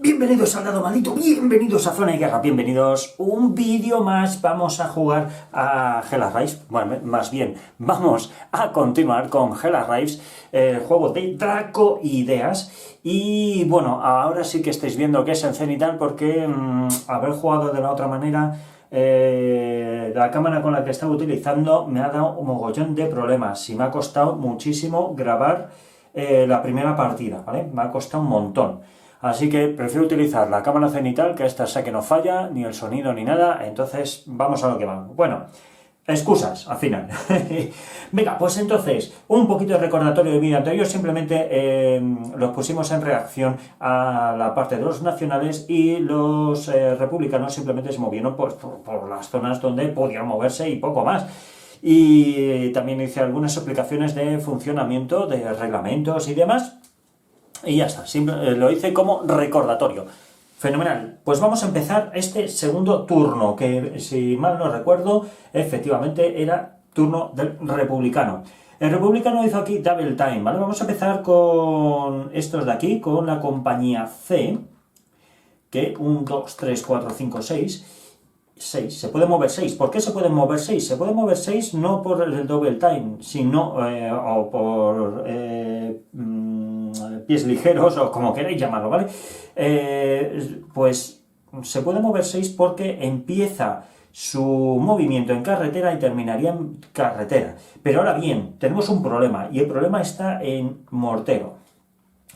Bienvenidos al lado maldito, bienvenidos a Zona de Guerra, bienvenidos un vídeo más. Vamos a jugar a Hell Arise, bueno, más bien, vamos a continuar con Hell Arise, el juego de Draco Ideas. Y bueno, ahora sí que estáis viendo que es en cenital porque haber jugado de la otra manera, la cámara con la que estaba utilizando me ha dado un mogollón de problemas y me ha costado muchísimo grabar la primera partida, ¿vale? Me ha costado un montón. Así que prefiero utilizar la cámara cenital, que esta sé que no falla, ni el sonido ni nada, entonces vamos a lo que vamos. Bueno, excusas, al final. Venga, pues entonces, un poquito de recordatorio del vídeo anterior, simplemente los pusimos en reacción a la parte de los nacionales y los republicanos simplemente se movieron por las zonas donde podían moverse y poco más. Y también hice algunas explicaciones de funcionamiento, de reglamentos y demás. Y ya está, lo hice como recordatorio. Fenomenal. Pues vamos a empezar este segundo turno, que si mal no recuerdo, efectivamente era turno del republicano. El republicano hizo aquí double time, ¿vale? Vamos a empezar con estos de aquí, con la compañía C, que 1, 2, 3, 4, 5, 6... 6, se puede mover 6. ¿Por qué se pueden mover 6? Se puede mover 6 no por el double time, sino o por pies ligeros, o como queráis llamarlo, ¿vale? Pues se puede mover 6 porque empieza su movimiento en carretera y terminaría en carretera. Pero ahora bien, tenemos un problema, y el problema está en mortero.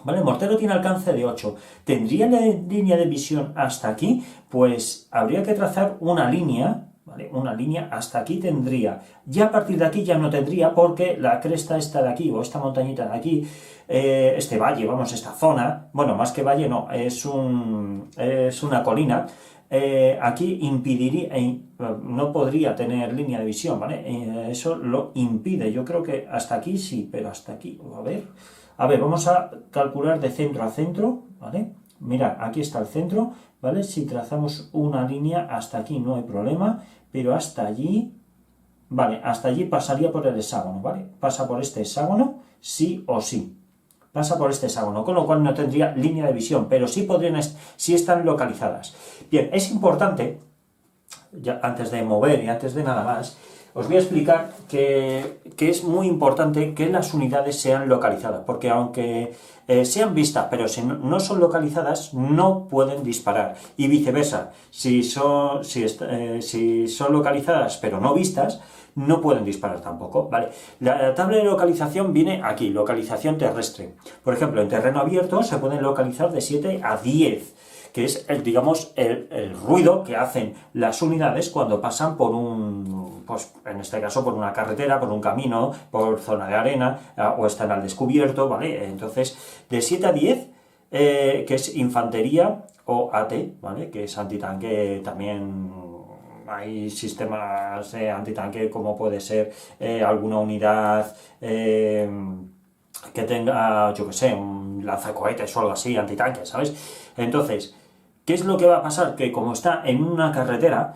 ¿Vale? El mortero tiene alcance de 8. ¿Tendría la línea de visión hasta aquí? Pues habría que trazar una línea, ¿vale? Una línea hasta aquí tendría. Ya a partir de aquí ya no tendría, porque la cresta está de aquí, o esta montañita de aquí, este valle, vamos, esta zona, bueno, más que valle no, es una colina. Aquí impediría, no podría tener línea de visión, ¿vale? Eso lo impide. Yo creo que hasta aquí sí, pero hasta aquí, a ver, vamos a calcular de centro a centro, ¿vale? Mirad, aquí está el centro, ¿vale? Si trazamos una línea hasta aquí no hay problema, pero hasta allí, vale, hasta allí pasaría por el hexágono, ¿vale? Pasa por este hexágono, sí o sí. Pasa por este hexágono, con lo cual no tendría línea de visión, pero sí sí están localizadas. Bien, es importante, ya antes de mover y antes de nada más, os voy a explicar que es muy importante que las unidades sean localizadas, porque aunque sean vistas, pero si no son localizadas, no pueden disparar. Y viceversa, si son localizadas pero no vistas, no pueden disparar tampoco, ¿vale? La tabla de localización viene aquí, localización terrestre. Por ejemplo, en terreno abierto se pueden localizar de 7 a 10. Que es, digamos, el ruido que hacen las unidades cuando pasan por pues en este caso por una carretera, por un camino, por zona de arena, o están al descubierto, ¿vale? Entonces, de 7 a 10, que es infantería o AT, ¿vale? Que es antitanque también. Hay sistemas de antitanque como puede ser alguna unidad que tenga, yo que sé, un lanzacohetes o algo así, antitanque, ¿sabes? Entonces, ¿qué es lo que va a pasar? Que como está en una carretera,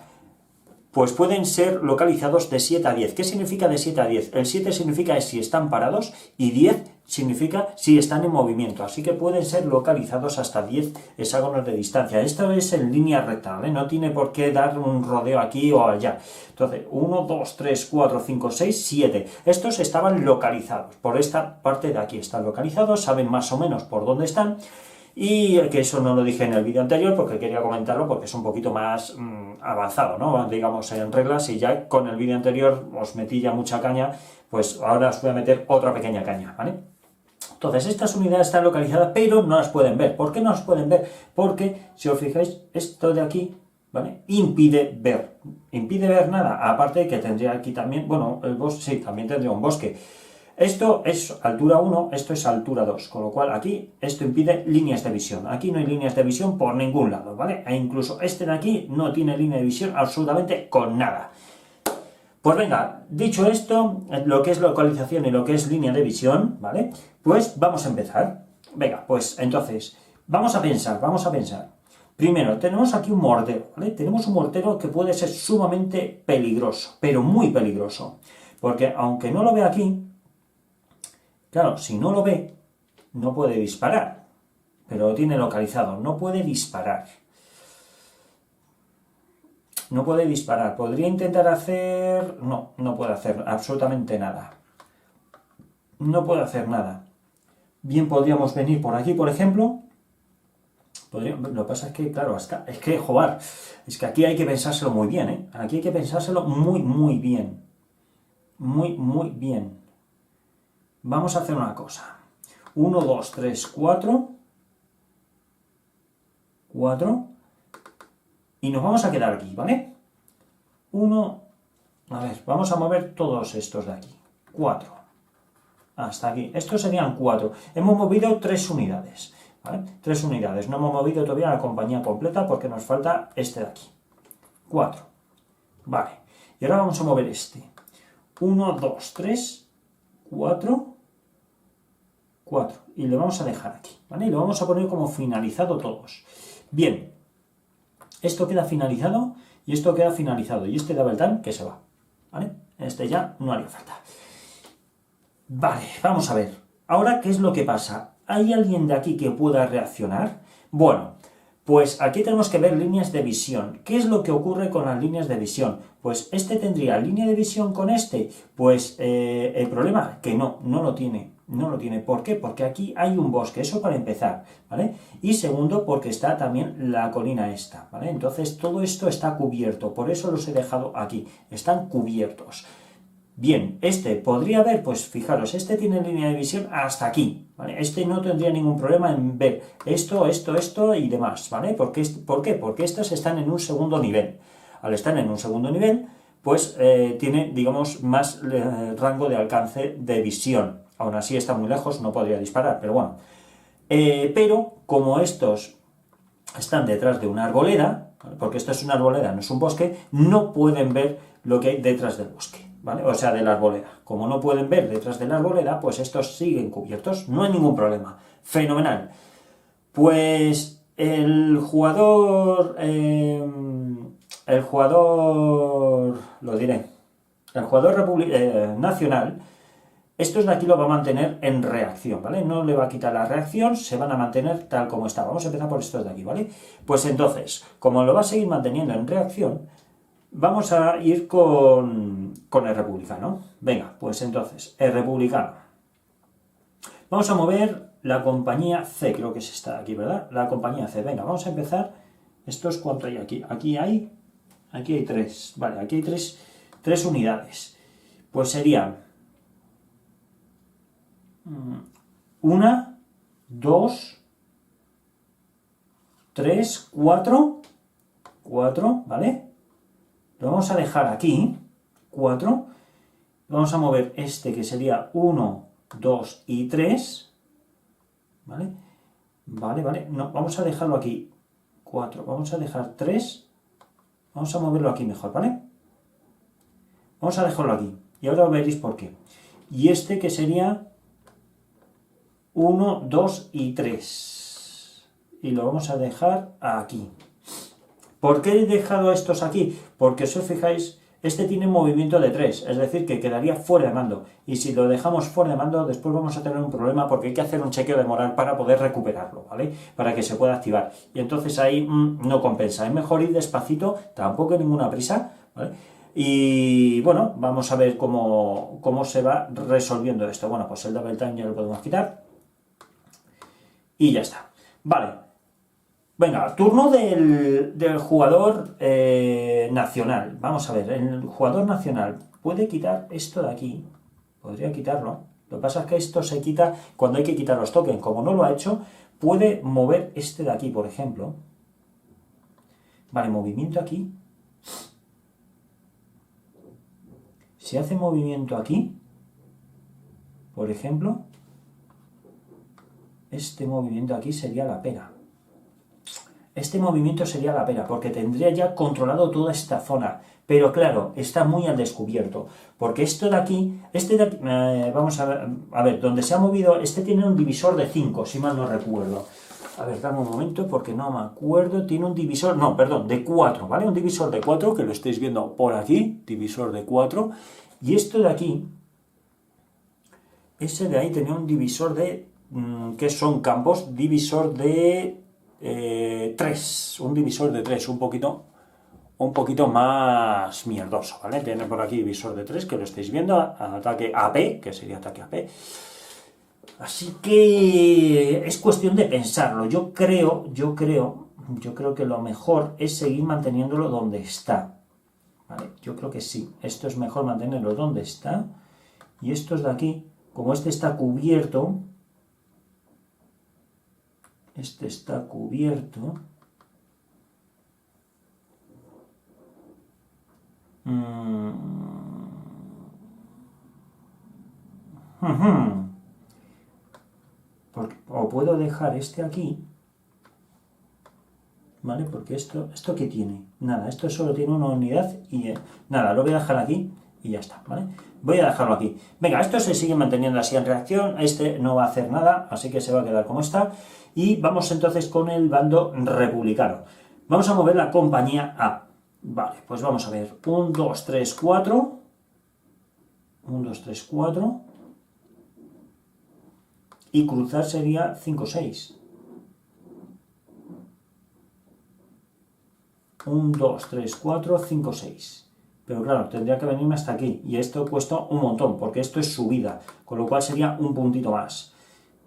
pues pueden ser localizados de 7 a 10. ¿Qué significa de 7 a 10? El 7 significa si están parados y 10 significa si están en movimiento. Así que pueden ser localizados hasta 10 hexágonos de distancia. Esto es en línea recta, ¿vale? No tiene por qué dar un rodeo aquí o allá. Entonces, 1, 2, 3, 4, 5, 6, 7. Estos estaban localizados. Por esta parte de aquí están localizados, saben más o menos por dónde están. Y que eso no lo dije en el vídeo anterior porque quería comentarlo porque es un poquito más avanzado, ¿no? Digamos, en reglas, y ya con el vídeo anterior os metí ya mucha caña, pues ahora os voy a meter otra pequeña caña, ¿vale? Entonces, estas unidades están localizadas, pero no las pueden ver. ¿Por qué no las pueden ver? Porque, si os fijáis, esto de aquí, ¿vale? Impide ver nada, aparte de que tendría aquí también, bueno, el bosque, sí, también tendría un bosque. Esto es altura 1, esto es altura 2, con lo cual aquí esto impide líneas de visión. Aquí no hay líneas de visión por ningún lado, ¿vale? E incluso este de aquí no tiene línea de visión absolutamente con nada. Pues venga, dicho esto, lo que es localización y lo que es línea de visión, ¿vale? Pues vamos a empezar. Venga, pues entonces, vamos a pensar. Primero, tenemos aquí un mortero, ¿vale? Tenemos un mortero que puede ser sumamente peligroso, pero muy peligroso. Porque aunque no lo vea aquí, claro, si no lo ve, no puede disparar, pero lo tiene localizado, no puede disparar. No puede disparar. ¿Podría intentar hacer...? No, no puede hacer absolutamente nada. No puede hacer nada. Bien, podríamos venir por aquí, por ejemplo. Lo que pasa es que, claro, es que, joder, es que aquí hay que pensárselo muy bien, ¿eh? Aquí hay que pensárselo muy, muy bien. Muy, muy bien. Vamos a hacer una cosa. 1, 2, 3, 4. 4. Y nos vamos a quedar aquí, ¿vale? 1, a ver, vamos a mover todos estos de aquí. 4. Hasta aquí. Estos serían 4. Hemos movido 3 unidades, ¿vale? 3 unidades. No hemos movido todavía la compañía completa porque nos falta este de aquí. 4. Vale. Y ahora vamos a mover este. 1, 2, 3, 4. 4. Y le vamos a dejar aquí, ¿vale? Y lo vamos a poner como finalizado todos. Bien. Esto queda finalizado y esto queda finalizado. Y este double time que se va, ¿vale? Este ya no haría falta. Vale, vamos a ver. Ahora, ¿qué es lo que pasa? ¿Hay alguien de aquí que pueda reaccionar? Bueno, pues aquí tenemos que ver líneas de visión. ¿Qué es lo que ocurre con las líneas de visión? Pues este tendría línea de visión con este. Pues el problema que no lo tiene. No lo tiene. ¿Por qué? Porque aquí hay un bosque, eso para empezar, ¿vale? Y segundo, porque está también la colina esta, ¿vale? Entonces todo esto está cubierto, por eso los he dejado aquí, están cubiertos. Bien, este podría ver, pues fijaros, este tiene línea de visión hasta aquí, ¿vale? Este no tendría ningún problema en ver esto y demás, ¿vale? ¿Por qué? Porque estas están en un segundo nivel. Al estar en un segundo nivel, pues tiene, digamos, más rango de alcance de visión. Aún así está muy lejos, no podría disparar, pero bueno. Pero como estos están detrás de una arboleda, ¿vale? Porque esto es una arboleda, no es un bosque, no pueden ver lo que hay detrás del bosque, ¿vale? O sea, de la arboleda. Como no pueden ver detrás de la arboleda, pues estos siguen cubiertos, no hay ningún problema. Fenomenal. Pues el jugador, lo diré, el jugador nacional, estos de aquí lo va a mantener en reacción, ¿vale? No le va a quitar la reacción, se van a mantener tal como está. Vamos a empezar por estos de aquí, ¿vale? Pues entonces, como lo va a seguir manteniendo en reacción, vamos a ir con el republicano. Venga, pues entonces, el republicano. Vamos a mover la compañía C, creo que es esta de aquí, ¿verdad? La compañía C. Venga, vamos a empezar. ¿Estos cuánto hay aquí? Aquí hay 3. Vale, aquí hay 3 unidades. Pues serían 1, 2, 3, 4, ¿vale? Lo vamos a dejar aquí, 4. Vamos a mover este que sería 1, 2 y 3, ¿vale? Vale, no, vamos a dejarlo aquí, 4. Vamos a dejar 3, vamos a moverlo aquí mejor, ¿vale? Vamos a dejarlo aquí, y ahora veréis por qué. Y este que sería 1, 2 y 3. Y lo vamos a dejar aquí. ¿Por qué he dejado estos aquí? Porque si os fijáis, este tiene movimiento de 3, es decir, que quedaría fuera de mando. Y si lo dejamos fuera de mando, después vamos a tener un problema porque hay que hacer un chequeo de moral para poder recuperarlo, ¿vale? Para que se pueda activar. Y entonces ahí no compensa. Es mejor ir despacito, tampoco hay ninguna prisa, ¿vale? Y bueno, vamos a ver cómo se va resolviendo esto. Bueno, pues el double time ya lo podemos quitar. Y ya está. Vale. Venga, turno del jugador nacional. Vamos a ver, el jugador nacional puede quitar esto de aquí. Podría quitarlo. Lo que pasa es que esto se quita cuando hay que quitar los tokens. Como no lo ha hecho, puede mover este de aquí, por ejemplo. Vale, movimiento aquí. Si hace movimiento aquí, por ejemplo, este movimiento aquí sería la pera. Este movimiento sería la pera, porque tendría ya controlado toda esta zona. Pero claro, está muy al descubierto. Porque esto de aquí, vamos a ver, donde se ha movido, este tiene un divisor de 5, si mal no recuerdo. A ver, dame un momento, porque no me acuerdo. Tiene un divisor, no, perdón, de 4, ¿vale? Un divisor de 4, que lo estáis viendo por aquí, divisor de 4. Y esto de aquí, ese de ahí tenía un divisor de que son campos divisor de 3, un divisor de 3, un poquito más mierdoso, ¿vale? Tiene por aquí divisor de 3, que lo estáis viendo, ataque AP, que sería ataque AP. Así que es cuestión de pensarlo. Yo creo que lo mejor es seguir manteniéndolo donde está, ¿vale? Yo creo que sí, esto es mejor mantenerlo donde está, y estos de aquí, como este está cubierto, o puedo dejar este aquí, ¿vale? Porque esto ¿qué tiene? Nada, esto solo tiene una unidad y nada, lo voy a dejar aquí y ya está, ¿vale? Voy a dejarlo aquí. Venga, esto se sigue manteniendo así en reacción, este no va a hacer nada, así que se va a quedar como está. Y vamos entonces con el bando republicano. Vamos a mover la compañía A. Vale, pues vamos a ver. 1, 2, 3, 4. 1, 2, 3, 4. Y cruzar sería 5, 6. 1, 2, 3, 4, 5, 6. Pero claro, tendría que venirme hasta aquí. Y esto cuesta un montón, porque esto es subida. Con lo cual sería un puntito más.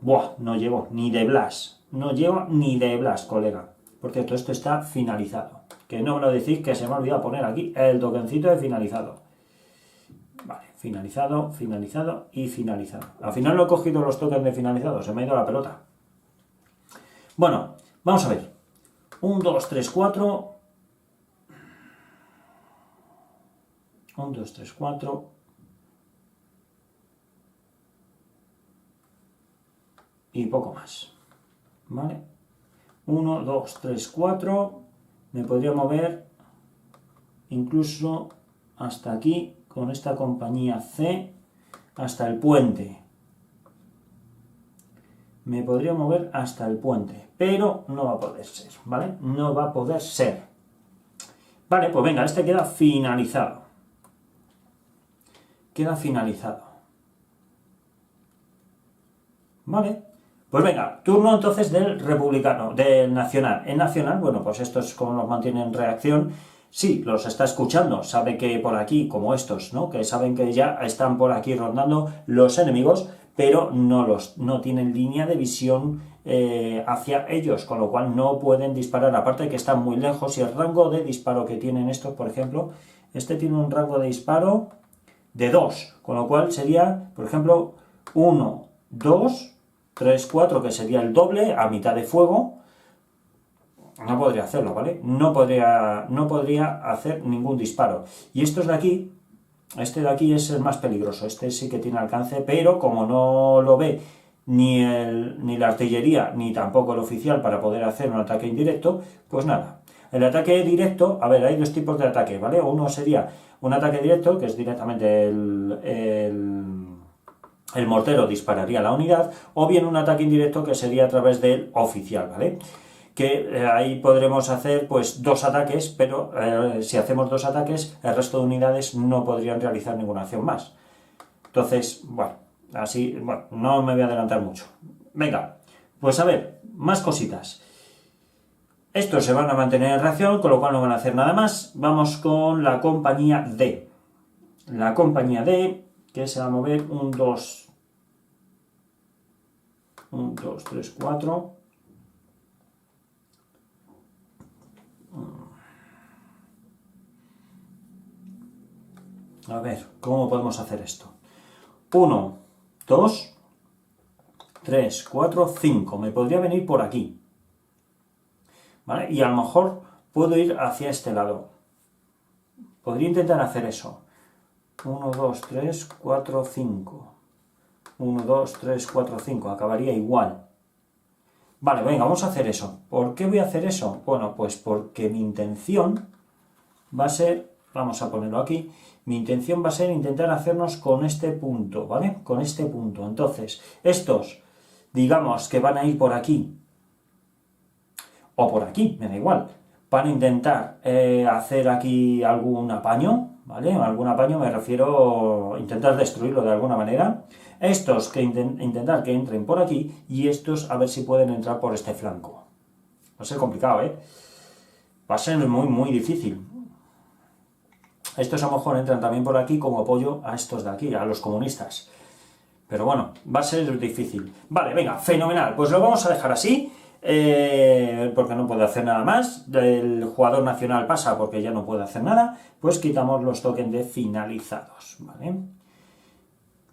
Buah, no llevo ni de Blas. No llevo ni de Blas, colega. Por cierto, esto está finalizado. Que no me lo decís, que se me ha olvidado poner aquí el tokencito de finalizado. Vale, finalizado, finalizado y finalizado. Al final no he cogido los tokens de finalizado, se me ha ido la pelota. Bueno, vamos a ver. 1, 2, 3, 4. 1, 2, 3, 4. Y poco más. ¿Vale? 1, 2, 3, 4. Me podría mover incluso hasta aquí con esta compañía C hasta el puente. Me podría mover hasta el puente, pero no va a poder ser, ¿vale? No va a poder ser. Vale, pues venga, este queda finalizado. Queda finalizado. Vale. Pues venga, turno entonces del republicano, del nacional. En nacional, bueno, pues estos como los mantienen en reacción, sí, los está escuchando, sabe que por aquí, como estos, ¿no? Que saben que ya están por aquí rondando los enemigos, pero no tienen línea de visión hacia ellos, con lo cual no pueden disparar, aparte de que están muy lejos, y el rango de disparo que tienen estos, por ejemplo, este tiene un rango de disparo de 2, con lo cual sería, por ejemplo, 1, 2... 3, 4, que sería el doble, a mitad de fuego, no podría hacerlo, ¿vale? No podría hacer ningún disparo. Y estos de aquí, este de aquí es el más peligroso, este sí que tiene alcance, pero como no lo ve ni la artillería, ni tampoco el oficial para poder hacer un ataque indirecto, pues nada. El ataque directo, a ver, hay dos tipos de ataque, ¿vale? Uno sería un ataque directo, que es directamente el mortero dispararía a la unidad, o bien un ataque indirecto que sería a través del oficial, ¿vale? Que ahí podremos hacer pues 2 ataques, pero si hacemos 2 ataques, el resto de unidades no podrían realizar ninguna acción más. Entonces, bueno, así, bueno, no me voy a adelantar mucho. Venga, pues a ver, más cositas. Estos se van a mantener en reacción, con lo cual no van a hacer nada más. Vamos con la compañía D. La compañía D, que se va a mover 1, 2, 3, 4. A ver, ¿cómo podemos hacer esto? 1, 2, 3, 4, 5. Me podría venir por aquí, ¿vale? Y a lo mejor puedo ir hacia este lado. Podría intentar hacer eso. 1, 2, 3, 4, 5. 1, 2, 3, 4, 5. Acabaría igual. Vale, venga, vamos a hacer eso. ¿Por qué voy a hacer eso? Bueno, pues porque mi intención va a ser, vamos a ponerlo aquí, mi intención va a ser intentar hacernos con este punto, ¿vale? Con este punto. Entonces, estos, digamos que van a ir por aquí, o por aquí, me da igual. Van a intentar hacer aquí algún apaño, ¿vale? Algún apaño me refiero a intentar destruirlo de alguna manera. Estos que intentar que entren por aquí y estos a ver si pueden entrar por este flanco. Va a ser complicado, ¿eh? Va a ser muy difícil. Estos a lo mejor entran también por aquí como apoyo a estos de aquí, a los comunistas. Pero bueno, va a ser difícil. Vale, venga, fenomenal. Pues lo vamos a dejar así, porque no puede hacer nada más. El jugador nacional pasa porque ya no puede hacer nada. Pues quitamos los tokens de finalizados, ¿vale?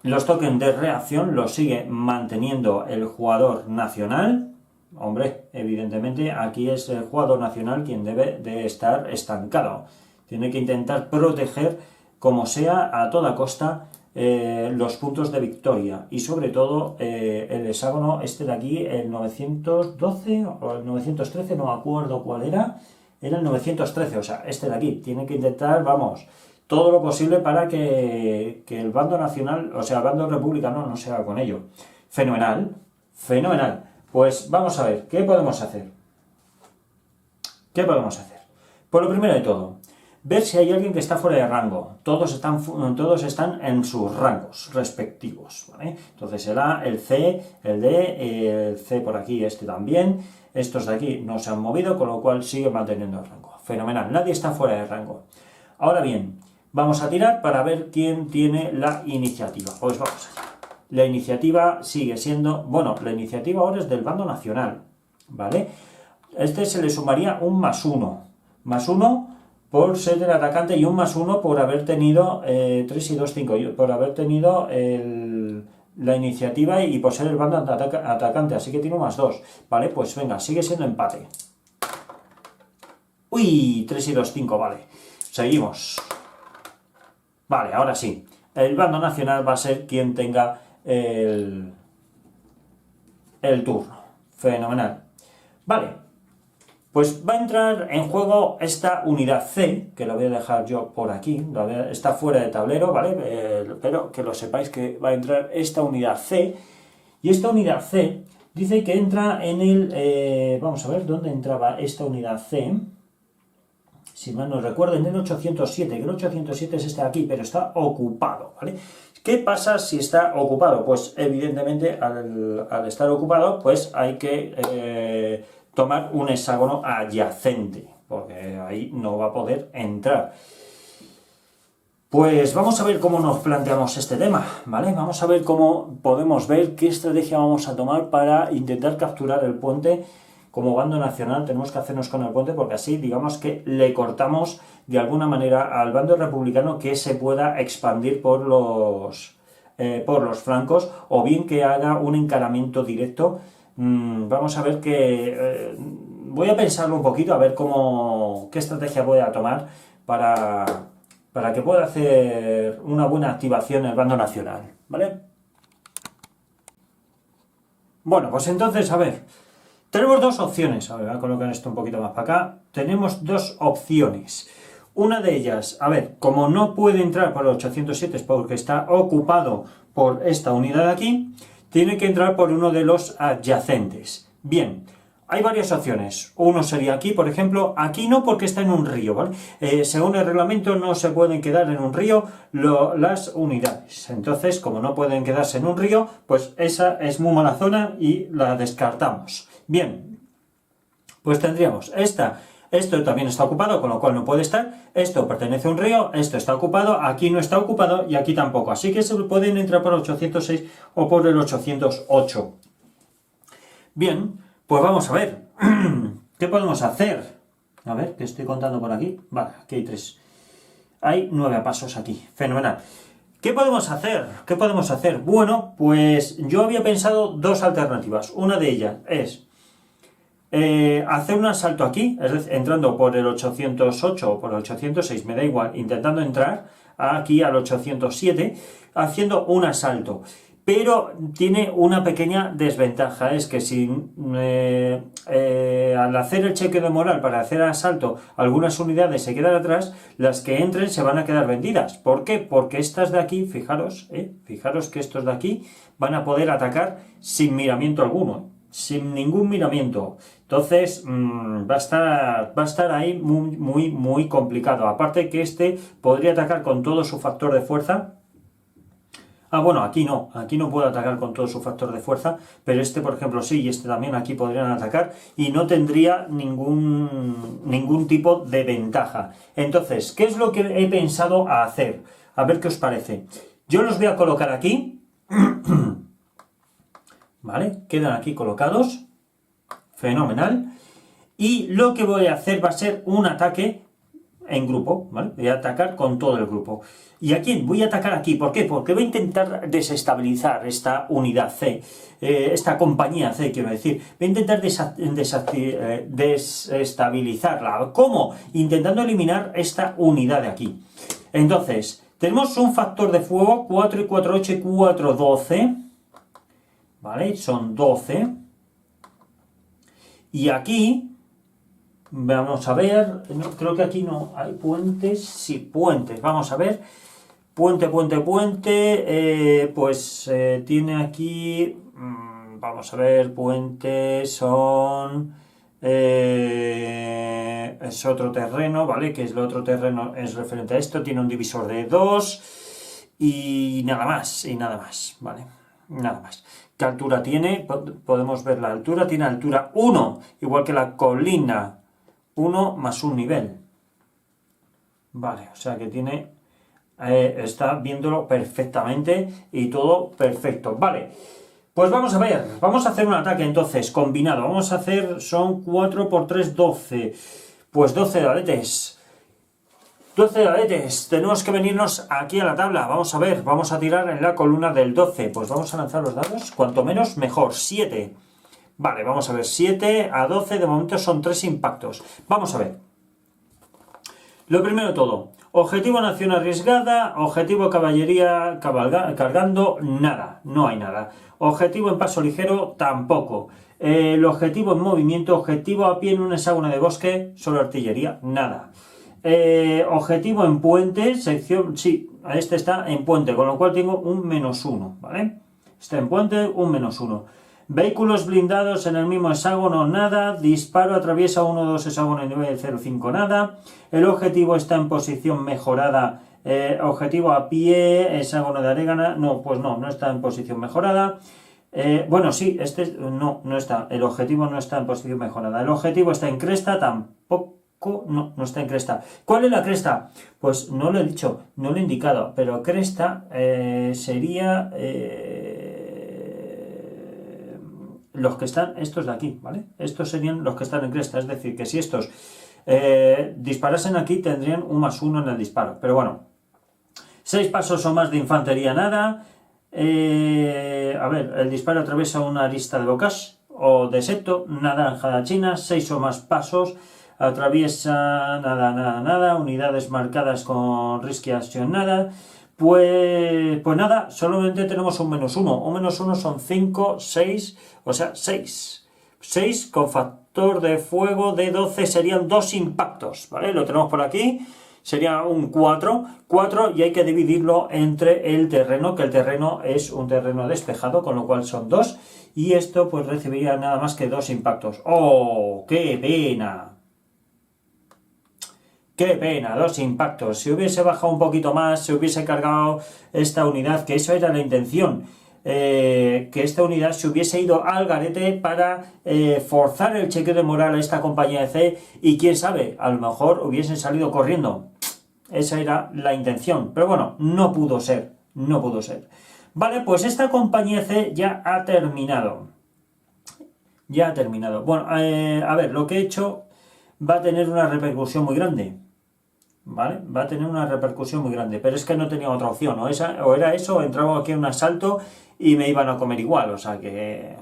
Los tokens de reacción los sigue manteniendo el jugador nacional. Hombre, evidentemente aquí es el jugador nacional quien debe de estar estancado. Tiene que intentar proteger, como sea, a toda costa, los puntos de victoria. Y sobre todo, el hexágono este de aquí, el 912 o el 913, no me acuerdo cuál era. Era el 913, o sea, este de aquí. Tiene que intentar, vamos, todo lo posible para que el bando nacional, o sea, el bando republicano no se haga con ello. Fenomenal, fenomenal. Pues vamos a ver, ¿qué podemos hacer? ¿Qué podemos hacer? Pues lo primero de todo, ver si hay alguien que está fuera de rango. Todos están en sus rangos respectivos, ¿vale? Entonces el A, el C, el D, el C por aquí, este también. Estos de aquí no se han movido, con lo cual siguen manteniendo el rango. Fenomenal, nadie está fuera de rango. Ahora bien, vamos a tirar para ver quién tiene la iniciativa. Pues vamos allá. La iniciativa sigue siendo... Bueno, la iniciativa ahora es del bando nacional, ¿vale? Este se le sumaría un +1. +1 por ser el atacante y un +1 por haber tenido 3 y 2, 5. Por haber tenido la iniciativa y por ser el bando atacante. Así que tiene un +2. Vale, pues venga, sigue siendo empate. Uy, 3 y 2, 5, vale. Seguimos. Vale, ahora sí. El bando nacional va a ser quien tenga el turno. Fenomenal. Vale, pues va a entrar en juego esta unidad C, que la voy a dejar yo por aquí, está fuera de tablero, ¿vale? Pero que lo sepáis que va a entrar esta unidad C, y esta unidad C dice que entra en el... vamos a ver, ¿dónde entraba esta unidad C? Si mal no recuerdo, en el 807, que el 807 es este de aquí, pero está ocupado, ¿vale? ¿Qué pasa si está ocupado? Pues evidentemente al estar ocupado, pues hay que tomar un hexágono adyacente, porque ahí no va a poder entrar. Pues vamos a ver cómo nos planteamos este tema, ¿vale? Vamos a ver cómo podemos ver qué estrategia vamos a tomar para intentar capturar el puente. Como bando nacional tenemos que hacernos con el puente porque así digamos que le cortamos de alguna manera al bando republicano que se pueda expandir por los flancos o bien que haga un encaramiento directo. Vamos a ver que... voy a pensarlo un poquito a ver qué estrategia voy a tomar para que pueda hacer una buena activación el bando nacional, ¿vale? Bueno, pues entonces, a ver... Tenemos dos opciones, a ver, voy a colocar esto un poquito más para acá, tenemos dos opciones, una de ellas, a ver, como no puede entrar por el 807 porque está ocupado por esta unidad de aquí, tiene que entrar por uno de los adyacentes. Bien, hay varias opciones, uno sería aquí, por ejemplo, aquí no porque está en un río, ¿vale? Según el reglamento no se pueden quedar en un río las unidades, entonces como no pueden quedarse en un río, pues esa es muy mala zona y la descartamos. Bien, pues tendríamos esto también está ocupado, con lo cual no puede estar, esto pertenece a un río, esto está ocupado, aquí no está ocupado y aquí tampoco, así que se pueden entrar por el 806 o por el 808. Bien, pues vamos a ver, ¿qué podemos hacer? A ver, que estoy contando por aquí, vale, aquí hay 3, hay 9 pasos aquí, fenomenal. ¿Qué podemos hacer? ¿Qué podemos hacer? Bueno, pues yo había pensado dos alternativas, una de ellas es hacer un asalto aquí, es decir, entrando por el 808 o por el 806, me da igual, intentando entrar aquí al 807, haciendo un asalto. Pero tiene una pequeña desventaja, es que si al hacer el cheque de moral para hacer asalto algunas unidades se quedan atrás, las que entren se van a quedar vendidas. ¿Por qué? Porque estas de aquí, fijaros que estos de aquí van a poder atacar sin miramiento alguno. sin ningún miramiento. Entonces va a estar ahí muy complicado. Aparte que este podría atacar con todo su factor de fuerza. Ah, bueno, aquí no puede atacar con todo su factor de fuerza, pero este, por ejemplo, sí, y este también aquí podrían atacar y no tendría ningún tipo de ventaja. Entonces, ¿qué es lo que he pensado hacer? A ver qué os parece. Yo los voy a colocar aquí, ¿vale? Quedan aquí colocados, fenomenal, y lo que voy a hacer va a ser un ataque en grupo, ¿vale? Voy a atacar con todo el grupo. ¿Y a quién? Voy a atacar aquí. ¿Por qué? Porque voy a intentar desestabilizar esta unidad C, esta compañía C, quiero decir. Voy a intentar desestabilizarla. ¿Cómo? Intentando eliminar esta unidad de aquí. Entonces, tenemos un factor de fuego, 4 y 4, 8 y 4, 12. ¿Vale? Son 12. Y aquí... Vamos a ver, no, creo que aquí no hay puentes, sí, puentes, vamos a ver, puente, tiene aquí, vamos a ver, puentes son, es otro terreno, ¿vale? Que es el otro terreno, es referente a esto, tiene un divisor de 2 y nada más, ¿vale? Nada más. ¿Qué altura tiene? Podemos ver la altura, tiene altura 1, igual que la colina. 1 más un nivel. Vale, o sea que tiene... está viéndolo perfectamente y todo perfecto. Vale, pues vamos a ver. Vamos a hacer un ataque entonces combinado. Vamos a hacer... Son 4 por 3, 12. Pues 12 dadetes. 12 dadetes. Tenemos que venirnos aquí a la tabla. Vamos a ver. Vamos a tirar en la columna del 12. Pues vamos a lanzar los dados. Cuanto menos, mejor. 7. Vale, vamos a ver, 7 a 12, de momento son 3 impactos. Vamos a ver. Lo primero de todo, objetivo nación arriesgada, objetivo caballería cargando, nada, no hay nada. Objetivo en paso ligero, tampoco. El objetivo en movimiento, objetivo a pie en un hexágono de bosque, solo artillería, nada. Objetivo en puente, sección, sí, este está en puente, con lo cual tengo un -1, ¿vale? Está en puente, un -1. Vehículos blindados en el mismo hexágono, nada. Disparo atraviesa 1 2 hexágono en nivel 0,5, nada. El objetivo está en posición mejorada. Objetivo a pie, hexágono de arégana. No, pues no está en posición mejorada. Bueno, sí, no está. El objetivo no está en posición mejorada. El objetivo está en cresta, tampoco. No está en cresta. ¿Cuál es la cresta? Pues no lo he dicho, no lo he indicado, pero cresta sería... los que están, estos de aquí, ¿vale? Estos serían los que están en cresta, es decir, que si estos disparasen aquí tendrían un +1 en el disparo, pero bueno, 6 pasos o más de infantería, nada. A ver, el disparo atraviesa una arista de bocage o de seto, naranja china, 6 o más pasos, atraviesa nada, unidades marcadas con risky action, nada. Pues nada, solamente tenemos un -1. Un -1 son 5, 6, o sea, 6. 6 con factor de fuego de 12 serían 2 impactos, ¿vale? Lo tenemos por aquí, sería un 4 y hay que dividirlo entre el terreno, que el terreno es un terreno despejado, con lo cual son 2, y esto pues recibiría nada más que 2 impactos. ¡Oh, qué pena! ¡Qué pena! 2 impactos. Si hubiese bajado un poquito más, se hubiese cargado esta unidad, que eso era la intención. Que esta unidad se hubiese ido al garete para forzar el chequeo de moral a esta compañía de C y quién sabe, a lo mejor hubiesen salido corriendo. Esa era la intención. Pero bueno, no pudo ser. Vale, pues esta compañía C ya ha terminado. Bueno, a ver, lo que he hecho va a tener una repercusión muy grande. ¿Vale? Va a tener una repercusión muy grande, pero es que no tenía otra opción, o era eso, o entraba aquí en un asalto y me iban a comer igual, o sea que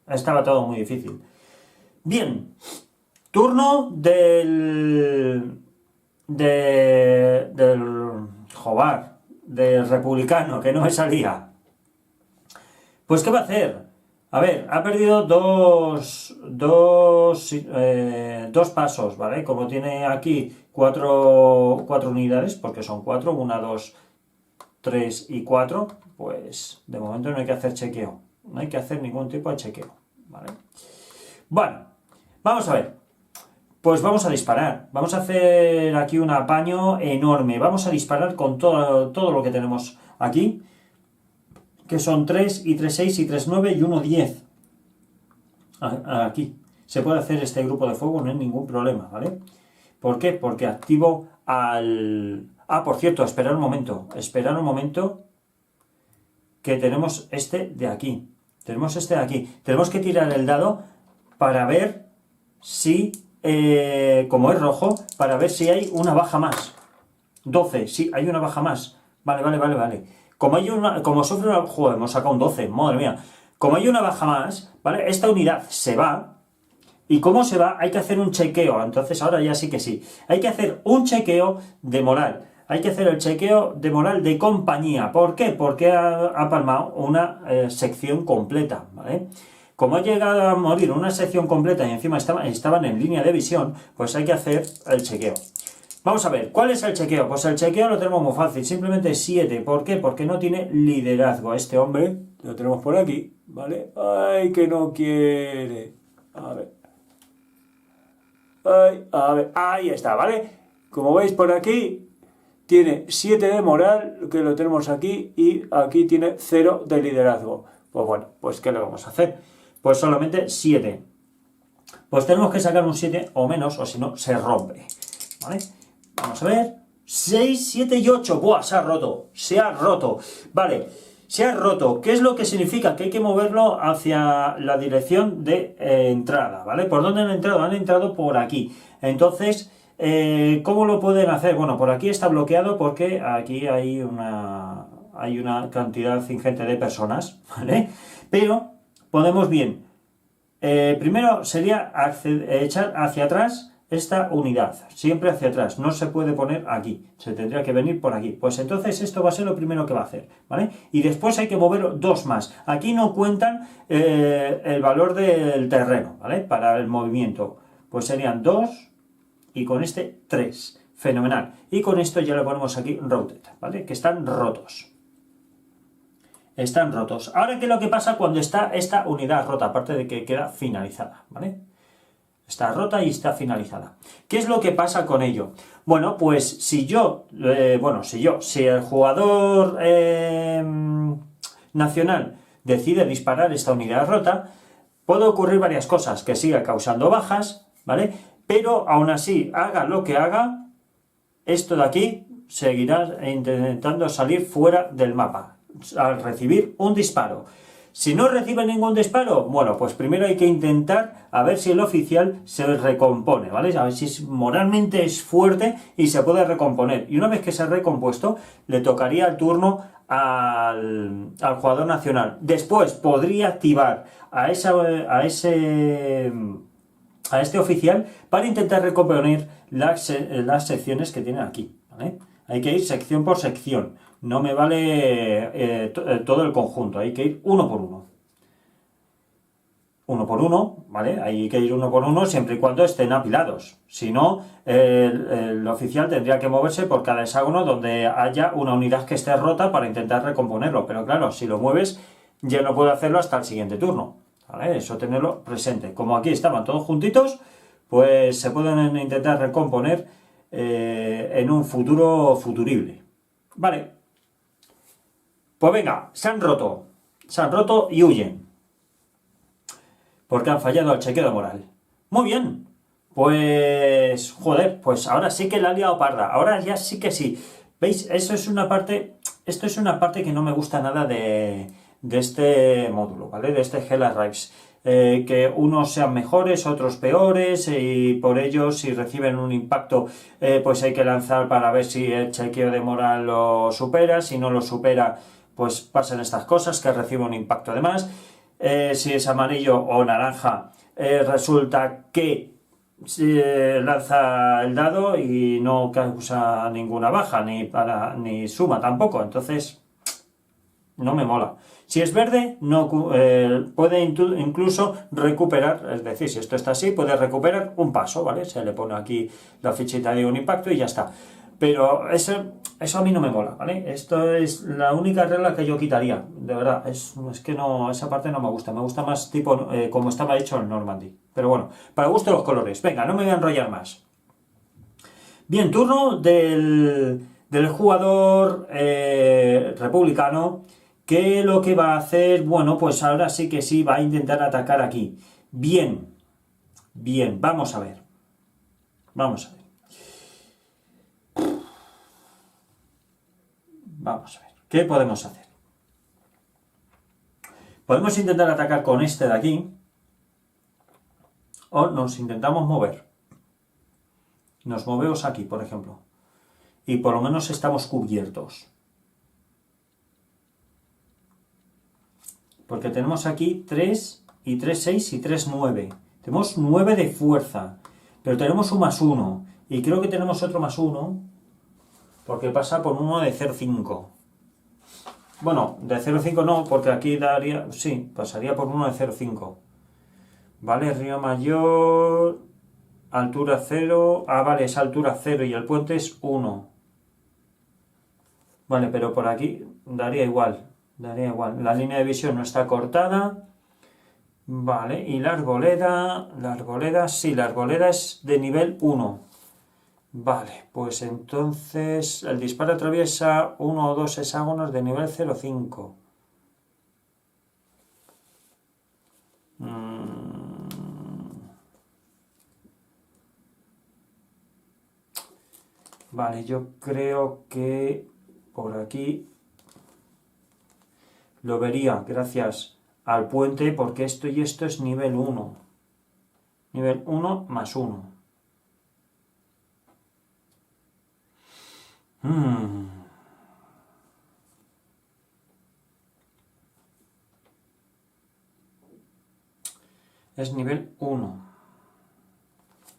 estaba todo muy difícil. Bien, turno del Jobar, del republicano, que no me salía. Pues ¿qué va a hacer? A ver, ha perdido dos pasos, ¿vale? Como tiene aquí cuatro unidades, porque son 4, 1, 2, 3 y 4, pues de momento no hay que hacer chequeo. No hay que hacer ningún tipo de chequeo, ¿vale? Bueno, vamos a ver. Pues vamos a disparar. Vamos a hacer aquí un apaño enorme. Vamos a disparar con todo lo que tenemos aquí, que son 3 y 3, 6 y 3, 9 y 1, 10. Aquí. Se puede hacer este grupo de fuego, no hay ningún problema, ¿vale? ¿Por qué? Porque activo al... Ah, por cierto, esperar un momento, que tenemos este de aquí. Tenemos este de aquí. Tenemos que tirar el dado para ver si, como es rojo, para ver si hay una baja más. 12, sí, hay una baja más. Vale. Como sufre una... Joder, hemos sacado un 12, madre mía. Como hay una baja más, ¿vale? Esta unidad se va. ¿Y cómo se va? Hay que hacer un chequeo. Entonces ahora ya sí que sí. Hay que hacer un chequeo de moral. Hay que hacer el chequeo de moral de compañía. ¿Por qué? Porque ha palmado una sección completa, ¿vale? Como ha llegado a morir una sección completa y encima estaban en línea de visión, pues hay que hacer el chequeo. Vamos a ver, ¿cuál es el chequeo? Pues el chequeo lo tenemos muy fácil, simplemente 7. ¿Por qué? Porque no tiene liderazgo. Este hombre lo tenemos por aquí, ¿vale? ¡Ay, que no quiere! A ver. A ver, ahí está, ¿vale? Como veis por aquí, tiene 7 de moral, que lo tenemos aquí, y aquí tiene 0 de liderazgo. Pues bueno, pues ¿qué le vamos a hacer? Pues solamente 7. Pues tenemos que sacar un 7 o menos, o si no, se rompe, ¿vale? Vamos a ver. 6, 7 y 8. ¡Buah! Se ha roto. Vale, se ha roto. ¿Qué es lo que significa? Que hay que moverlo hacia la dirección de entrada, ¿vale? ¿Por dónde han entrado? Han entrado por aquí. Entonces, ¿cómo lo pueden hacer? Bueno, por aquí está bloqueado porque aquí hay una cantidad ingente de personas, ¿vale? Pero podemos bien. Primero sería echar hacia atrás esta unidad, siempre hacia atrás, no se puede poner aquí, se tendría que venir por aquí. Pues entonces esto va a ser lo primero que va a hacer, ¿vale? Y después hay que mover 2 más. Aquí no cuentan el valor del terreno, ¿vale? Para el movimiento, pues serían 2 y con este 3, fenomenal. Y con esto ya le ponemos aquí routed, ¿vale? Que están rotos. Están rotos. Ahora, ¿qué es lo que pasa cuando está esta unidad rota? Aparte de que queda finalizada, ¿vale? Está rota y está finalizada. ¿Qué es lo que pasa con ello? Bueno, pues si el jugador nacional decide disparar esta unidad rota, puede ocurrir varias cosas, que siga causando bajas, ¿vale? Pero aún así, haga lo que haga, esto de aquí seguirá intentando salir fuera del mapa al recibir un disparo. Si no recibe ningún disparo, bueno, pues primero hay que intentar a ver si el oficial se recompone, ¿vale? A ver si moralmente es fuerte y se puede recomponer. Y una vez que se ha recompuesto, le tocaría el turno al jugador nacional. Después podría activar a este oficial para intentar recomponer las secciones que tiene aquí, ¿vale? Hay que ir sección por sección. No me vale todo el conjunto, hay que ir uno por uno. Uno por uno, ¿vale? Hay que ir uno por uno siempre y cuando estén apilados. Si no, el oficial tendría que moverse por cada hexágono donde haya una unidad que esté rota para intentar recomponerlo. Pero claro, si lo mueves, ya no puedo hacerlo hasta el siguiente turno, ¿vale? Eso tenerlo presente. Como aquí estaban todos juntitos, pues se pueden intentar recomponer en un futuro futurible. Vale. Pues venga, se han roto y huyen. Porque han fallado al chequeo de moral. Muy bien. Pues, joder, pues ahora sí que la ha liado parda. Ahora ya sí que sí. ¿Veis? Esto es una parte que no me gusta nada de este módulo, ¿vale? De este Hell Arrives. Que unos sean mejores, otros peores, y por ello si reciben un impacto pues hay que lanzar para ver si el chequeo de moral lo supera. Si no lo supera, pues pasan estas cosas, que recibe un impacto de más. Si es amarillo o naranja, resulta que lanza el dado y no causa ninguna baja, ni suma tampoco, entonces no me mola. Si es verde, no puede incluso recuperar, es decir, si esto está así, puede recuperar un paso, ¿vale? Se le pone aquí la fichita de un impacto y ya está. pero eso a mí no me mola, ¿vale? Esto es la única regla que yo quitaría, de verdad, es que no, esa parte no me gusta más tipo como estaba hecho el Normandy. Pero bueno, para gusto los colores, venga, no me voy a enrollar más. Bien, turno del jugador republicano, que lo que va a hacer, bueno, pues ahora sí que sí, va a intentar atacar aquí. Bien, bien, vamos a ver. Vamos a ver. Vamos a ver. ¿Qué podemos hacer? Podemos intentar atacar con este de aquí. O nos intentamos mover. Nos movemos aquí, por ejemplo. Y por lo menos estamos cubiertos. Porque tenemos aquí 3 y 3, 6 y 3, 9. Tenemos 9 de fuerza. Pero tenemos un +1. Y creo que tenemos otro +1. Porque pasa por uno de 0,5. Bueno, de 0,5 no, porque aquí daría... Sí, pasaría por uno de 0,5. Vale, río mayor... Altura 0... Ah, vale, es altura 0 y el puente es 1. Vale, pero por aquí daría igual. Daría igual. La línea de visión no está cortada. Vale, y la arboleda, sí, la arboleda es de nivel 1. Vale, pues entonces el disparo atraviesa uno o dos hexágonos de nivel 0,5. Vale, yo creo que por aquí lo vería gracias al puente, porque esto y esto es nivel 1. Nivel 1 más 1. Es nivel 1.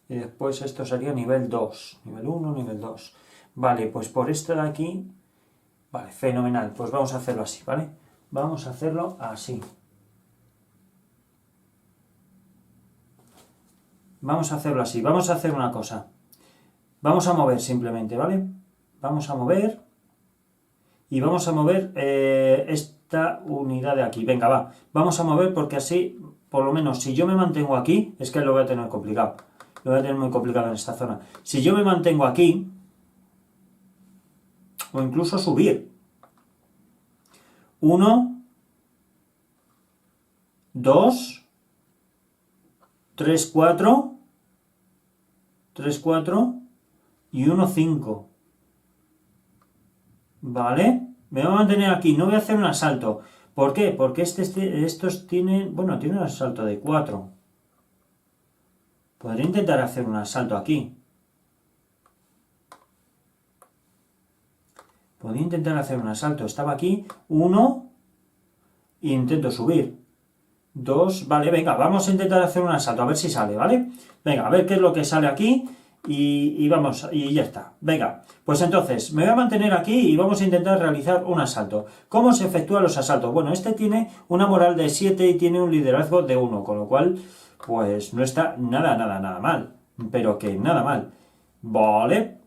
Y después esto sería nivel 2. Nivel 1, nivel 2. Vale, pues por esto de aquí... Vale, fenomenal. Pues vamos a hacerlo así, ¿vale? Vamos a hacerlo así. Vamos a hacerlo así. Vamos a hacer una cosa. Vamos a mover simplemente, ¿vale? Vamos a mover. Y vamos a mover esta unidad de aquí. Venga, va. Vamos a mover porque así, por lo menos, si yo me mantengo aquí, es que lo voy a tener complicado. Lo voy a tener muy complicado en esta zona. Si yo me mantengo aquí, o incluso subir. 1, 2, 3, 4, 3, 4 y 1, 5. ¿Vale? Me voy a mantener aquí, no voy a hacer un asalto. ¿Por qué? Porque estos tienen, bueno, tienen un asalto de 4. Podría intentar hacer un asalto aquí. Podría intentar hacer un asalto. Estaba aquí, 1, e intento subir. 2, vale, venga, vamos a intentar hacer un asalto, a ver si sale, ¿vale? Venga, a ver qué es lo que sale aquí. Y vamos, y ya está. Venga, pues entonces me voy a mantener aquí y vamos a intentar realizar un asalto. ¿Cómo se efectúan los asaltos? Bueno, este tiene una moral de 7 y tiene un liderazgo de 1, con lo cual, pues no está nada mal. Pero que nada mal. Vale.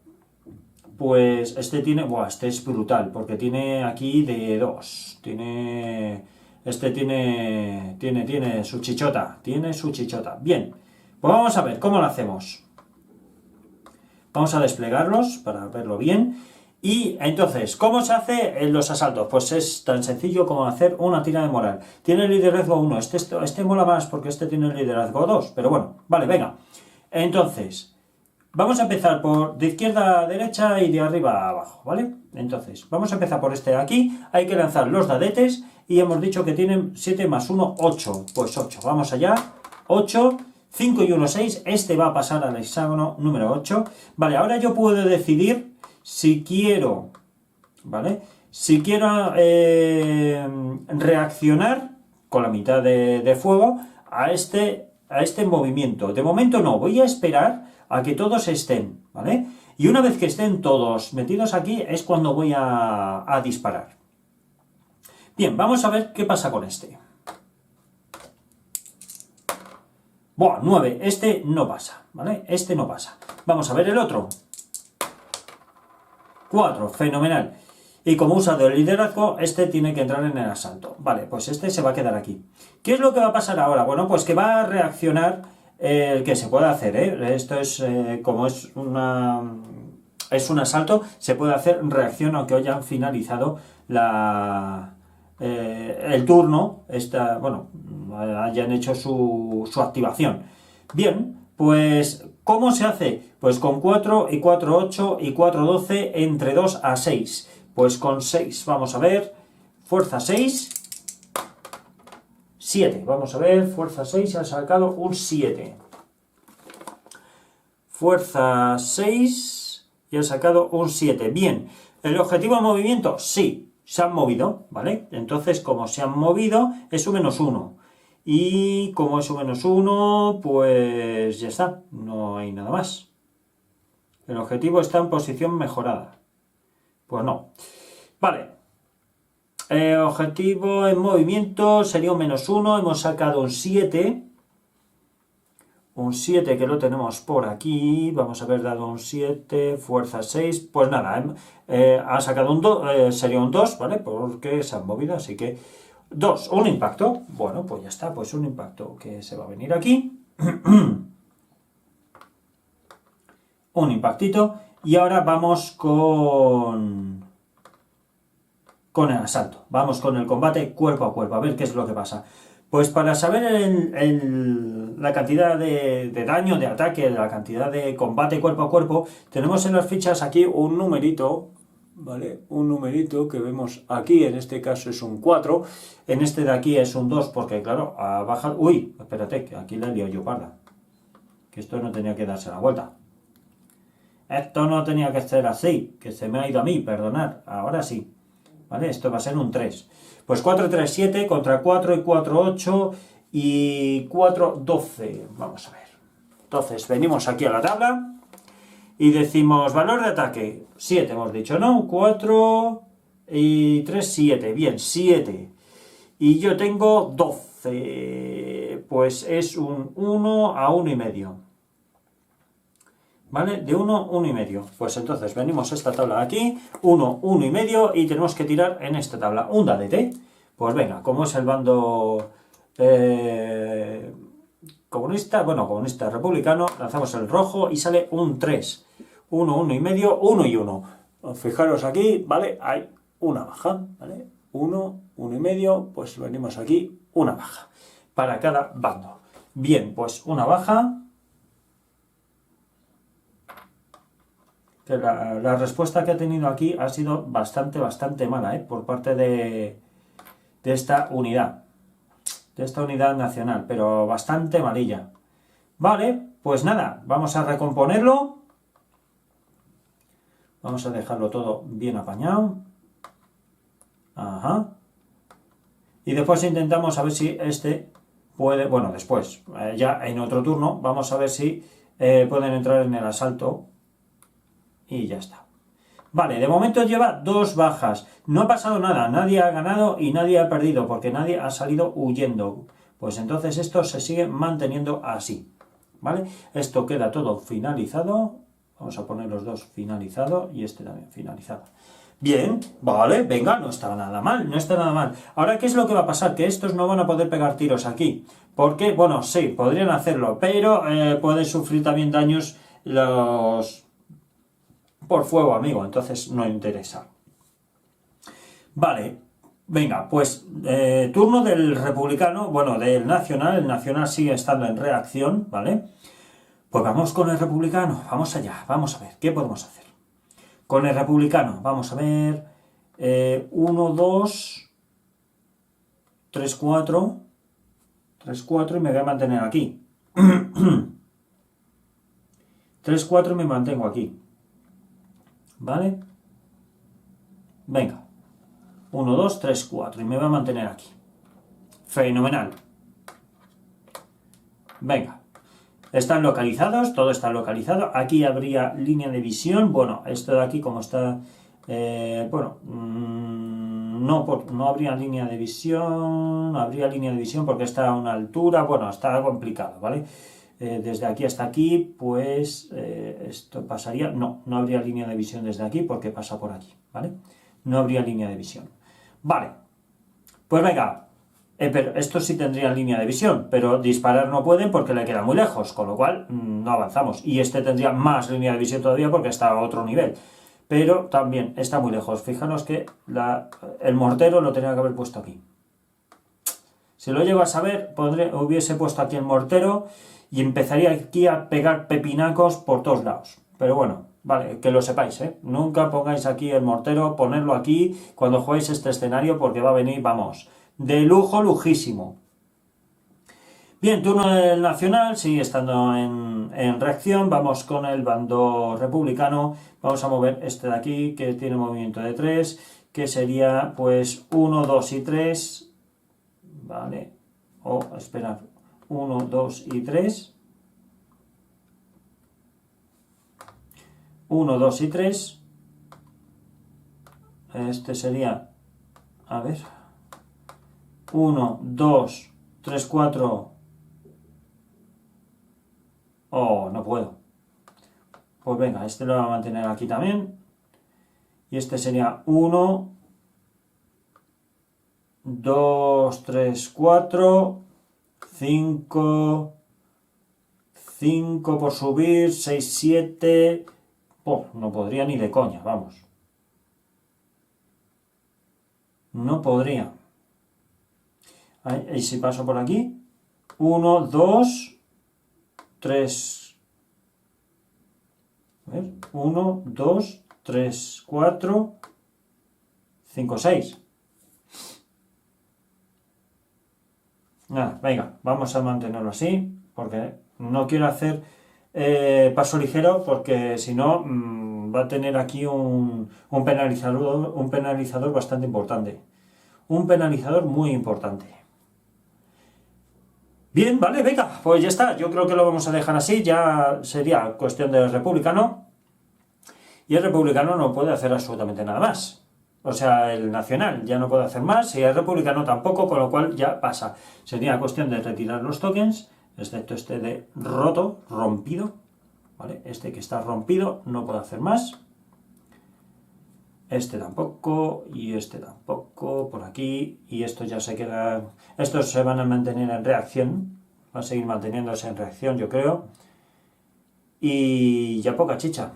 Pues este tiene... Buah, este es brutal, porque tiene aquí de 2. Este tiene su chichota. Tiene su chichota. Bien, pues vamos a ver cómo lo hacemos. Vamos a desplegarlos para verlo bien. Y entonces, ¿cómo se hace en los asaltos? Pues es tan sencillo como hacer una tira de moral. Tiene liderazgo 1. Este mola más porque este tiene liderazgo 2. Pero bueno, vale, venga. Entonces, vamos a empezar por de izquierda a derecha y de arriba a abajo, ¿vale? Entonces, vamos a empezar por este de aquí. Hay que lanzar los dadetes y hemos dicho que tienen 7 más 1, 8. Pues 8. Vamos allá. 8... 5 y 1, 6, este va a pasar al hexágono número 8. Vale, ahora yo puedo decidir si quiero, ¿vale? Si quiero reaccionar con la mitad de fuego a este movimiento. De momento no, voy a esperar a que todos estén, ¿vale? Y una vez que estén todos metidos aquí es cuando voy a disparar. Bien, vamos a ver qué pasa con este. Buah, 9, este no pasa, ¿vale? Este no pasa. Vamos a ver el otro. 4, fenomenal. Y como usa de liderazgo, este tiene que entrar en el asalto. Vale, pues este se va a quedar aquí. ¿Qué es lo que va a pasar ahora? Bueno, pues que va a reaccionar el que se puede hacer, ¿eh? Esto es, como es un asalto, se puede hacer reacción aunque hayan finalizado el turno, bueno, hayan hecho su activación. Bien, pues, ¿cómo se hace? Pues con 4 y 4, 8 y 4, 12 entre 2 a 6. Pues con 6, vamos a ver, fuerza 6, 7. Vamos a ver, fuerza 6 ha sacado un 7. Fuerza 6 y ha sacado un 7. Bien, ¿el objetivo de movimiento? Sí, se han movido, ¿vale? Entonces, como se han movido, es un -1. Y como es un -1, pues ya está, no hay nada más. El objetivo está en posición mejorada. Pues no. Vale. Objetivo en movimiento sería un -1. Hemos sacado un 7. Un 7 que lo tenemos por aquí. Vamos a haber dado un 7. Fuerza 6. Pues nada. Ha sacado un 2. Sería un 2, ¿vale? Porque se han movido. Así que 2. Un impacto. Bueno, pues ya está. Pues un impacto que se va a venir aquí. Un impactito. Y ahora vamos con el asalto. Vamos con el combate cuerpo a cuerpo. A ver qué es lo que pasa. Pues para saber la cantidad de daño, de ataque, la cantidad de combate cuerpo a cuerpo, tenemos en las fichas aquí un numerito, ¿vale? Un numerito que vemos aquí, en este caso es un 4, en este de aquí es un 2, porque claro, ha bajado... Uy, espérate, que aquí la lío yo parda. Que esto no tenía que darse la vuelta. Esto no tenía que ser así, que se me ha ido a mí, perdonad, ahora sí. ¿Vale? Esto va a ser un 3. Pues 4, 3, 7 contra 4 y 4, 8 y 4, 12. Vamos a ver. Entonces, venimos aquí a la tabla y decimos valor de ataque. 7 hemos dicho, ¿no? 4 y 3, 7. Bien, 7. Y yo tengo 12. Pues es un 1 a 1,5. ¿Vale? De 1, 1,5. Pues entonces venimos a esta tabla de aquí, 1, 1,5 y tenemos que tirar en esta tabla un dadete. Pues venga, como es el bando comunista, bueno, comunista republicano, lanzamos el rojo y sale un 3. 1, 1,5, 1 y 1. Fijaros aquí, ¿vale? Hay una baja, ¿vale? 1, 1,5, pues venimos aquí, una baja. Para cada bando. Bien, pues una baja. Que la respuesta que ha tenido aquí ha sido bastante mala, por parte de esta unidad nacional, pero bastante malilla. Vale, pues nada, vamos a recomponerlo. Vamos a dejarlo todo bien apañado. Ajá. Y después intentamos a ver si este puede, bueno, después, ya en otro turno, vamos a ver si pueden entrar en el asalto. Y ya está. Vale, de momento lleva 2 bajas. No ha pasado nada, nadie ha ganado y nadie ha perdido, porque nadie ha salido huyendo. Pues entonces esto se sigue manteniendo así. ¿Vale? Esto queda todo finalizado. Vamos a poner los dos finalizados y este también finalizado. Bien, vale, venga, no está nada mal, no está nada mal. Ahora, ¿qué es lo que va a pasar? Que estos no van a poder pegar tiros aquí. Porque, bueno, sí, podrían hacerlo, pero pueden sufrir también daños por fuego, amigo, entonces no interesa. Vale, venga, pues turno del republicano, bueno, del nacional. El nacional sigue estando en reacción, ¿vale? Pues vamos con el republicano, vamos allá, vamos a ver, ¿qué podemos hacer? Con el republicano, vamos a ver, 1, 2, 3, 4, 3, 4 y me voy a mantener aquí. 3, 4 y me mantengo aquí. ¿Vale? Venga. 1, 2, 3, 4. Y me voy a mantener aquí. Fenomenal. Venga. Están localizados. Todo está localizado. Aquí habría línea de visión. Bueno, esto de aquí como está... bueno, no habría línea de visión. Habría línea de visión porque está a una altura. Bueno, está complicado, ¿vale? desde aquí hasta aquí, pues esto pasaría, no habría línea de visión desde aquí porque pasa por aquí, ¿vale? No habría línea de visión. Vale, pues venga, pero estos sí tendrían línea de visión, pero disparar no pueden porque le queda muy lejos, con lo cual no avanzamos. Y este tendría más línea de visión todavía porque está a otro nivel, pero también está muy lejos. Fijaros que el mortero lo tenía que haber puesto aquí. Si lo llego a saber, hubiese puesto aquí el mortero y empezaría aquí a pegar pepinacos por todos lados. Pero bueno, vale, que lo sepáis, ¿eh? Nunca pongáis aquí el mortero, ponerlo aquí cuando juguéis este escenario porque va a venir, vamos, de lujo, lujísimo. Bien, turno del Nacional, sigue estando en reacción. Vamos con el bando republicano. Vamos a mover este de aquí, que tiene movimiento de 3, que sería pues 1, 2 y 3. Vale, esperad, 1, 2 y 3. 1, 2 y 3. Este sería, a ver, 1, 2, 3, 4. Oh, no puedo. Pues venga, este lo voy a mantener aquí también. Y este sería 1, 2, 3, 4, 5, 5 por subir, 6, 7. Oh, no podría ni de coña, vamos. No podría. Y si paso por aquí, 1, 2, 3. A ver, 1, 2, 3, 4, 5, 6. Nada, venga, vamos a mantenerlo así, porque no quiero hacer paso ligero, porque si no va a tener aquí un penalizador bastante importante. Un penalizador muy importante. Bien, vale, venga, pues ya está. Yo creo que lo vamos a dejar así, ya sería cuestión del republicano. Y el republicano no puede hacer absolutamente nada más. O sea, el nacional ya no puede hacer más y el republicano tampoco, con lo cual ya pasa. Sería cuestión de retirar los tokens, excepto este de rompido, ¿vale? Este que está rompido no puede hacer más. Este tampoco, y este tampoco, por aquí, y estos ya se quedan. Estos se van a mantener en reacción, van a seguir manteniéndose en reacción, yo creo. Y ya poca chicha.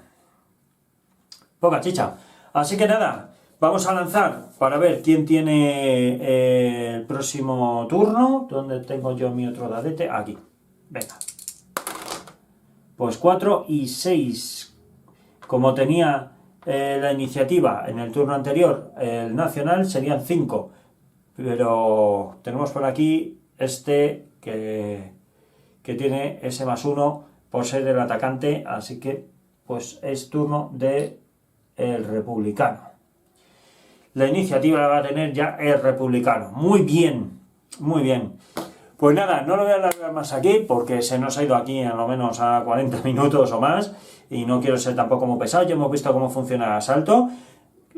Poca chicha. Así que nada, vamos a lanzar para ver quién tiene el próximo turno. ¿Dónde tengo yo mi otro dadete? Aquí. Venga. Pues 4 y 6. Como tenía la iniciativa en el turno anterior, el nacional, serían 5. Pero tenemos por aquí este que tiene ese +1 por ser el atacante. Así que pues es turno de el republicano. La iniciativa la va a tener ya el republicano. Muy bien, muy bien. Pues nada, no lo voy a alargar más aquí porque se nos ha ido aquí a lo menos a 40 minutos o más y no quiero ser tampoco muy pesado. Ya hemos visto cómo funciona el asalto.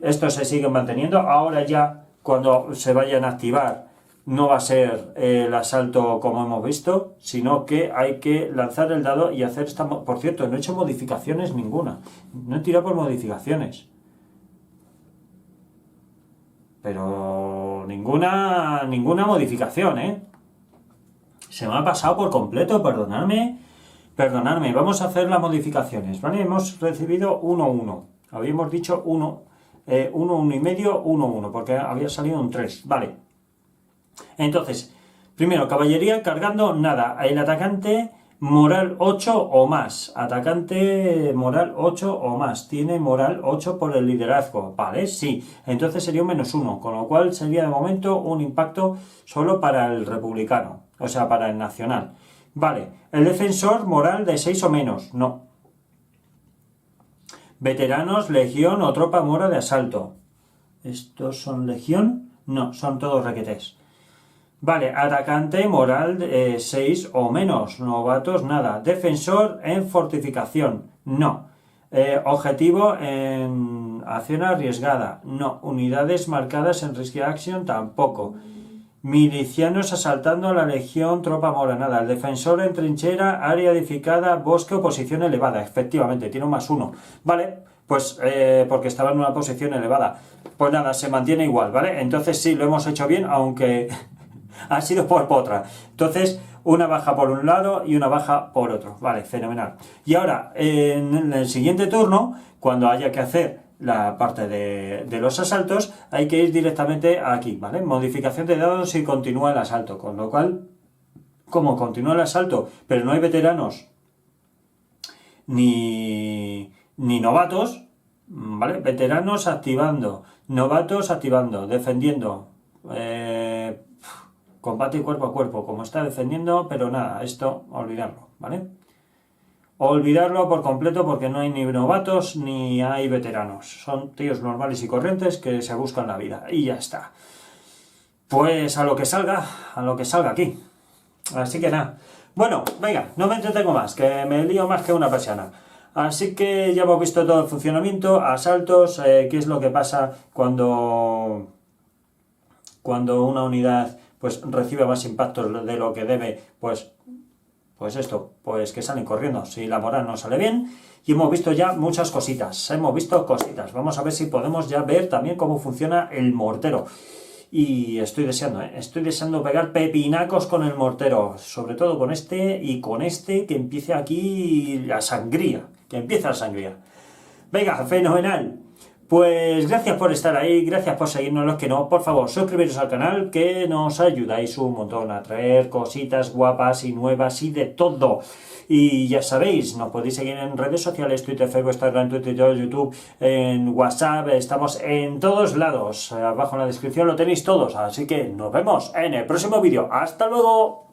Estos se siguen manteniendo. Ahora ya cuando se vayan a activar no va a ser el asalto como hemos visto, sino que hay que lanzar el dado y hacer esta... Por cierto, no he hecho modificaciones ninguna. No he tirado por modificaciones. Pero ninguna modificación, ¿eh? Se me ha pasado por completo, perdonadme. Vamos a hacer las modificaciones, ¿vale? Hemos recibido 1-1. Habíamos dicho 1, 1,5, 1-1, porque había salido un 3, vale. Entonces, primero, caballería cargando, nada. El atacante, moral 8 o más. Atacante, moral 8 o más. Tiene moral 8 por el liderazgo, ¿vale? Sí. Entonces sería un -1, con lo cual sería de momento un impacto solo para el republicano, o sea, para el nacional. Vale. El defensor, moral de 6 o menos, no. Veteranos, legión o tropa mora de asalto. ¿Estos son legión? No, son todos requetés. Vale, atacante, moral 6 o menos, novatos, nada. Defensor en fortificación, no. Objetivo en acción arriesgada, no. Unidades marcadas en Risky Action, tampoco. Milicianos asaltando a la legión, tropa moranada. El defensor en trinchera, área edificada, bosque o posición elevada. Efectivamente, tiene un +1. Vale, pues porque estaba en una posición elevada. Pues nada, se mantiene igual, ¿vale? Entonces sí, lo hemos hecho bien, aunque ha sido por potra. Entonces, una baja por un lado y una baja por otro. Vale, fenomenal. Y ahora, en el siguiente turno, cuando haya que hacer la parte de los asaltos, hay que ir directamente aquí, ¿vale? Modificación de dados y continúa el asalto. Con lo cual, como continúa el asalto, pero no hay veteranos ni novatos, ¿vale? Veteranos activando, novatos activando, defendiendo, combate cuerpo a cuerpo, como está defendiendo, pero nada, esto, olvidarlo, ¿vale? Olvidarlo por completo porque no hay ni novatos ni hay veteranos. Son tíos normales y corrientes que se buscan la vida. Y ya está. Pues a lo que salga aquí. Así que nada. Bueno, venga, no me entretengo más, que me lío más que una persiana. Así que ya hemos visto todo el funcionamiento, asaltos, qué es lo que pasa cuando una unidad pues recibe más impactos de lo que debe, pues esto, pues que salen corriendo si la moral no sale bien. Y hemos visto ya muchas cositas, Vamos a ver si podemos ya ver también cómo funciona el mortero. Y estoy deseando pegar pepinacos con el mortero, sobre todo con este y con este, que empiece aquí la sangría, Venga, fenomenal. Pues gracias por estar ahí, gracias por seguirnos. Los que no, por favor, suscribiros al canal, que nos ayudáis un montón a traer cositas guapas y nuevas y de todo. Y ya sabéis, nos podéis seguir en redes sociales, Twitter, Facebook, Instagram, Twitter, YouTube, en WhatsApp, estamos en todos lados. Abajo en la descripción lo tenéis todos, así que nos vemos en el próximo vídeo. ¡Hasta luego!